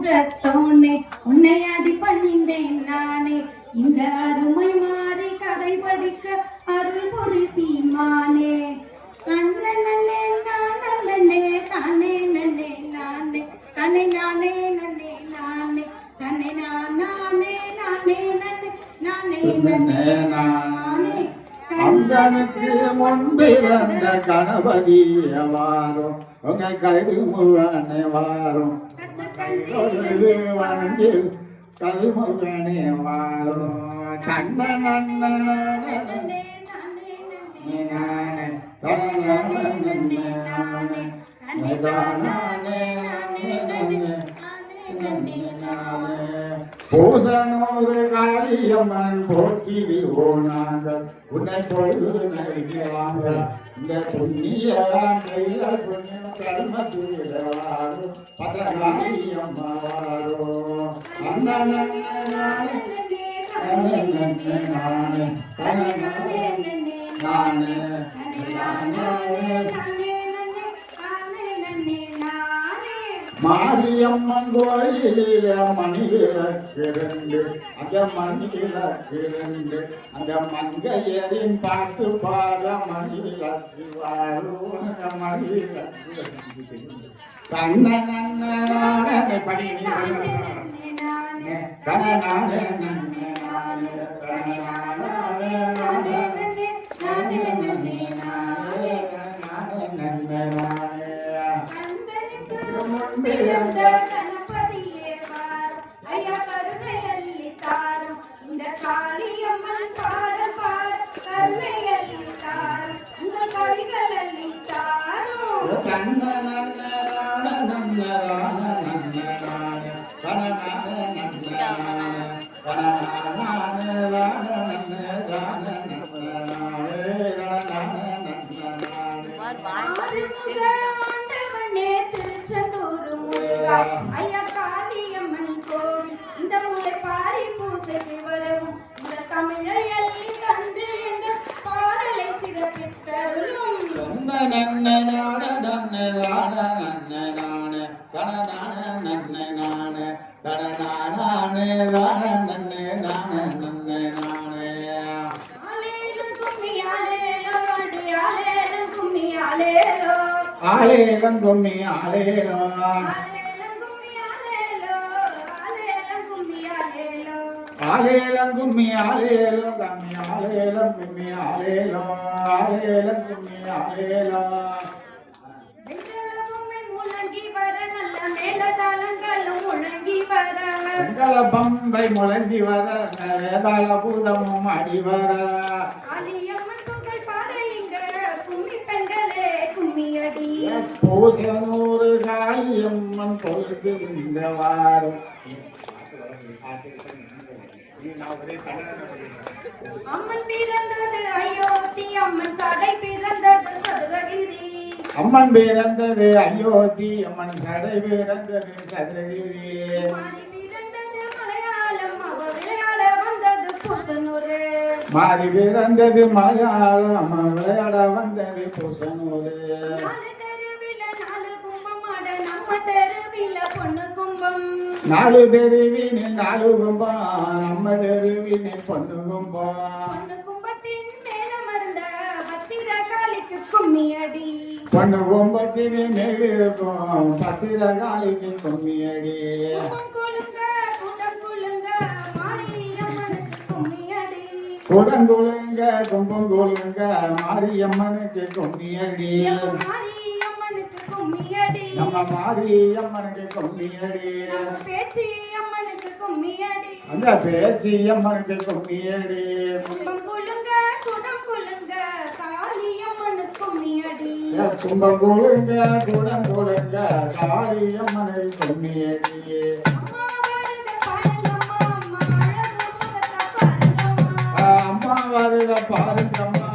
முகத்தோனே உன்னை அடி பணிந்தேன் நானே இந்த அருமை மாறி கதை படிக்க அருள் புரி சீமானே நன்னே நானே தானே நன்னே நானே தானே நானே நன்னே நானே தானே நானே நானே நானே அந்தனுக்கு முன்பிறந்த கணபதி வாரும் உங்க கருமுகனே வாரும் வணங்கி கருமுகனே வாரும் பூசனூறு காளியம்மன் போற்றிடுவோம் நாங்கள் உன்னை பொழுது நல்கிவாங்க இந்த புண்ணியவான் கையில புண்ணிய கர்மத்துவாரும் பதகாளியம்மா வாரும் அந்த மாரியம்மன் கோயிலில மணி விளக்கிருந்து அந்த மணி விளக்கிருந்து அந்த மங்கையரின் பாட்டு பாட மணி விளக்கு வாரும் மணி விளக்கு கண்ண படி பிறந்த கணபதியே வாரும் ஐயா கருணையல்லி தாரும் இந்த காளியம்மன் பாட பாட கருணையல்லி தாரும் இந்த கவிகளல்லி தாரும் ஐயா காளியம்மன் கோவில் இந்த முளை பாரி பூசைக்கு வரவும் இந்த தமிழை அள்ளி தந்து எங்கள் பாடலை சிறப்பித்தருளும் ஆலேலம் கும்மி ஆலேலோ ஆலேலம் கும்மி ஆலேலோ கம்மி ஆலேலம் கும்மி ஆலேலோ ஆலேலம் கும்மி ஆலேலோ பம்பை முழங்கி வர வேதாள பூதமும் அடி வர பூசனூறு காளியம்மன் பொழுது இந்த வாரம் அம்மன் பிறந்தது அயோத்தி அம்மன் சடை பிறந்தது சதுரகிரி அம்மன் பிறந்தது அயோத்தி அம்மன் சடை பிறந்தது சதுரகிரி மாறி பிறந்தது மலையாளம் விளையாட வந்தது பூசனூரு நாலு தெருவினில் நாலு கும்பம் நம்ம தெருவினில் பொண்ணு கும்பம் பொண்ணு கும்பத்தினே மேலிருக்கும் பத்திரகாலிக்கு கும்மியடி குடங்குழுங்க கும்பங்குழுங்க மாரியம்மனுக்கு கும்மியடி நம்ம மாரியம்மனுக்கு கும்மியடி அந்த பேச்சி அம்மனுக்கு கும்மியடி கும்பங்குழுங்க குடங்குழுங்க காளியம்மனுக்கு கும்மியடி அம்மா வருத பாருங்கம்மா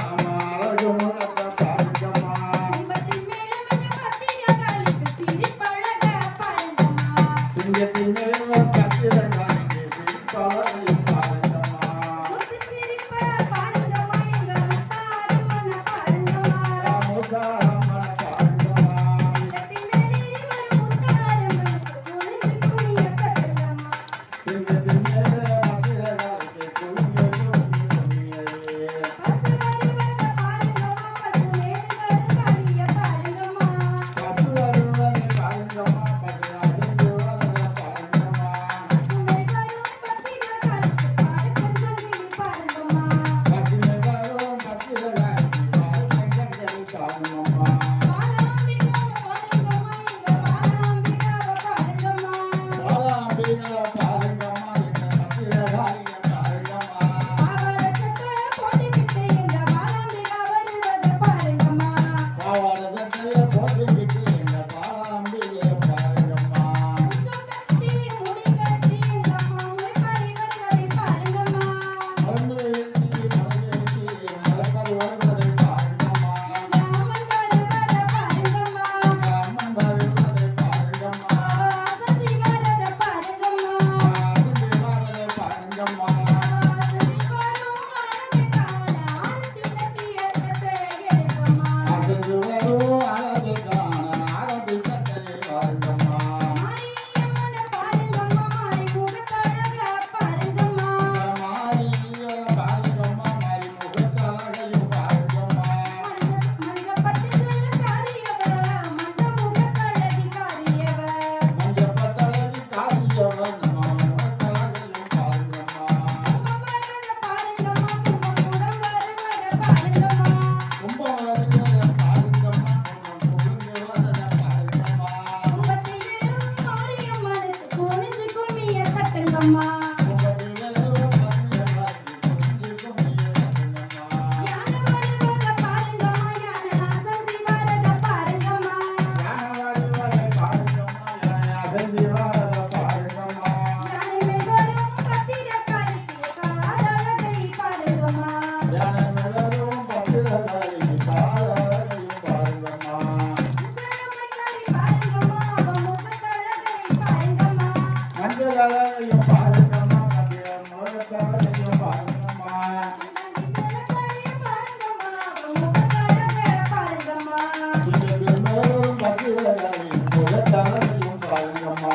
அழகு முகத்தை பாருங்கம்மா சிங்கத்தின் மேல கத்திரகாலிக்கு சிரிப்பவரை பாருங்கம்மா முத்தாரம்மனை பாருங்கம்மா பாருங்கம்மா. கும்பத்திலே கொஞ்சி கும்மிய கட்டுங்கம்மா. யானை வருவத பாருங்கம்மா, யானை அசைஞ்சு வரத பாருங்கம்மா. யானை வருவதை பாருங்கம்மா, யானை அசைஞ்சு வரதை பாருங்கம்மா. யானை மேல் வரும் பத்திரக்காளிக்கு காதழகை பாருங்கம்மா. யானை மிளரும் பத்திரகாளிக்கு காலையும் பாருங்கம்மா. அஞ்சனமைக்காளி பாருங்கம்மா, அவ முகத்தழகை பாருங்கம்மா. மஞ்சள் அழகையும் பாருங்கம்மா, மதிய முகத்தழகையும் பாருங்கம்மா. செல்லக்காளியை பாருங்கம்மா, அவ முகத்தழகை பாருங்கம்மா. சிங்கத்தில் மேலும் பத்திரகாளியும் முகத்தழகையும் பாருங்கம்மா.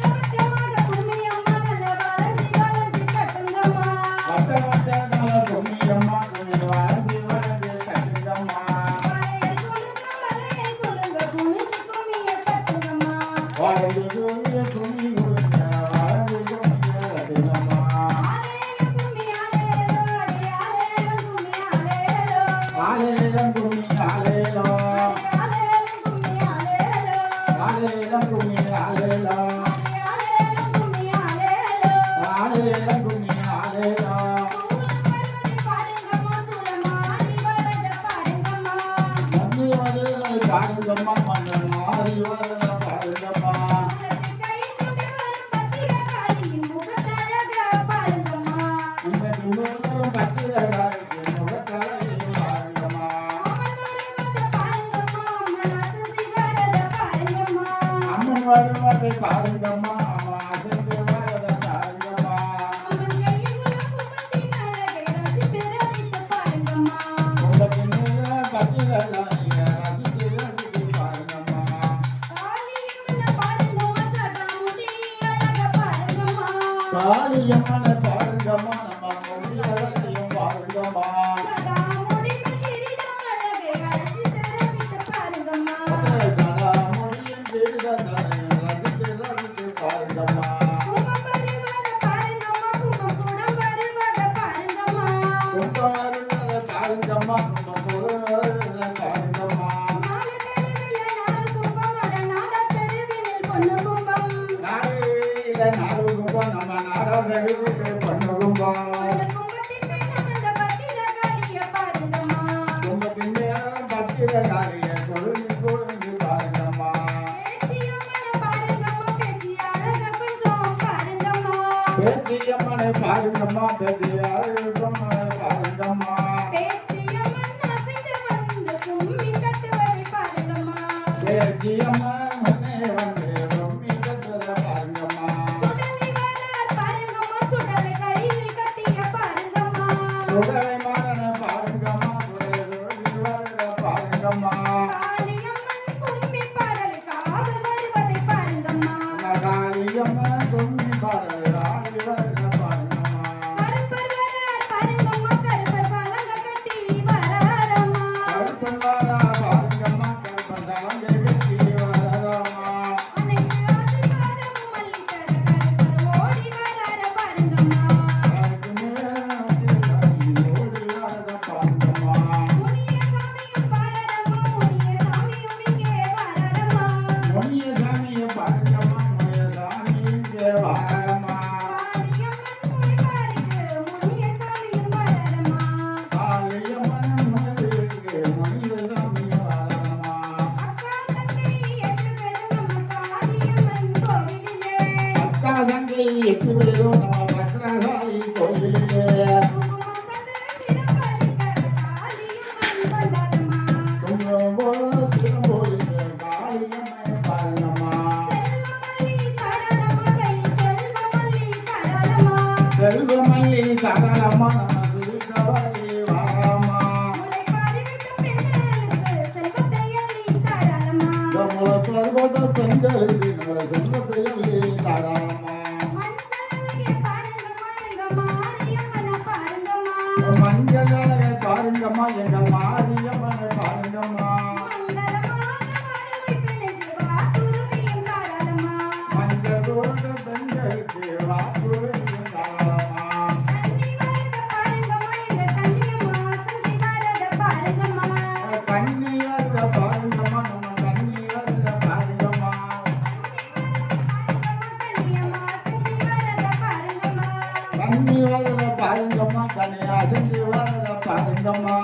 வட்டமாக கும்மியம்மா, நல்ல வளைஞ்சி வளைஞ்சி கட்டுங்கம்மா. வட்ட வட்ட நல்ல கும்மியம்மா, கொஞ்சம் வாழ்ந்து வாழ்ந்து கட்டுங்கம்மா. வளையல் குலுங்க, குனிஞ்சு கும்மிய கட்டுங்கம்மா. வாழ்ந்து கும்மிய கும்மி குடுங்க, வாழ்ந்து கும்மிய கட்டுங்கம்மா. ஆலேல கும்மி ஆலேலோ, அடி ஆலேல கும்மி ஆலேலோ. ஆலேலம் கும்மி ஆலேலோ, ஆலேல கும்மி ஆலேலோ. ஆலேலம் கும்மி ஆலேலோ, ஆலேல கும்மி ஆலேலோ. ஆலேலம் கும்மி ஆலேலோ. மண்ணு வருவதை பாருங்கம்மா, மண்ணன் மாறி வருவதை பாருங்கம்மா. கும்பத்தின் மேலும் பத்திரகாளிக்கு முகத்தழகையும் பாருங்கம்மா. அம்மன் வருவதை பாருங்கம்மா, அம்மா அசைந்து வரதை பாருங்கம்மா. கும்பத்தின் மேல பத்திரகாளிய ரசித்து ரசித்து பாருங்கம்மா. காளியம்மனை பாருங்கம்மா, நம்ம மொழி அழகையும் பாருங்கம்மா. அதே சடா மொழியின் திருடங்களையும் ரசித்து ரசித்து பாருங்கம்மா. கும்பம் வருவதை பாருங்கம்மா, கும்பம் வருவதை பாருங்கம்மா. நாடையில நாடு கும்பம், நம்ம நாடா தெருவுக்கு பொண்ணு கும்பம். கும்பத்தின் மேலும் பத்திரகாளிய கொழுந்து கொழுந்து பாருங்கம்மா. பேச்சியம்மனை பாருங்கம்மா, பேச்சி அழகும் பாருங்கம்மா. பேச்சியம்மன் முன்னே வந்து பொம்மி கட்டுவதை பாருங்கம்மா. சுடலை மாறனை பாருங்கம்மா, சுடலை சுடலை வரதை பாருங்கம்மா. காளியம்மன் கும்மி பாடல் காவல் வருவதை பாருங்கம்மா. காளியம்மன் கும்மி பாடல் ஆடி வரதை பாருங்கம்மா. கருப்பர் வரார் பாருங்கம்மா, கருப்பர் பலங்க கட்டி வராரம்மா. கருப்பன் வாரா பாருங்கம்மா, கருப்பன் சலங்கை கட்டி வரதாம்மா. அன்னைக்கு ஆசீர்வாதம் மல்லிகர கருப்பர் ஓடி வரார பாருங்கம்மா. அதுக்கு மேல ஓடி வரதை பாருங்கம்மா. முனிய சாமியும் பாரரம்மா, முனிய சாமியும் இங்கே வராரம்மா. முனிய சாமியை பாருங்கம்மா, முனிய சாமி இங்கே வாரம்மா. காளியம்மன் முனிவாருக்கு முனிய சாமியும் வராரம்மா. காளியம்மன் முனிவருக்கு முனிய சாமி வாரம்மா. அக்கா தங்கை 8 பேரும் நம்ம காளியம்மன் கோவிலிலே. அக்கா தங்கை 8 பேரும் நம்ம பத்ரகாளி கோயிலிலே. குங்குமம் தந்து சிறப்பளிக்க காளியம்மன் வந்தாளம்மா. குங்குமம் போல திரும்போலிங்க காளியம்மன் பாருங்கம்மா. செல்வமல்லி தாராளம்மா, கையில் செல்வமல்லி தாராளம்மா. செல்வமல்லி தாராளம்மா, நம்ம சிறுகவரி வாராம்மா. முளைப்பாரி வைத்த பெண்களுக்கு செல்வத்தை அள்ளி தாராளம்மா. நம்மள பருவத பெண்களுக்கு நல்ல செல்வத்தை அள்ளி தாராளம்மா. மஞ்சள் அழகே பாருங்கம்மா, எங்க மாரியம்மனை பாருங்கம்மா. மஞ்சளாக பாருங்கம்மா, எங்க மாரியம்மனை பாருங்கம்மா. மங்களமாக வாழ்வை பிணைஞ்சு வாக்குறுதியும் தாராளம்மா. மஞ்சள் போன்ற பெண்களுக்கு வாக்குறுதியும் தாராளம்மா. கன்னி வரத பாருங்கம்மா, எங்க கன்னியம்மா செஞ்சு வரத பாருங்கம்மா. கண்ணி வருத பாருங்கம்மா, நம்ம கண்ணி வருத பாருங்கம்மா. கன்னி வரத வரத பாருங்கம்மா கனி அசைஞ்சு வரத பாருங்கம்மா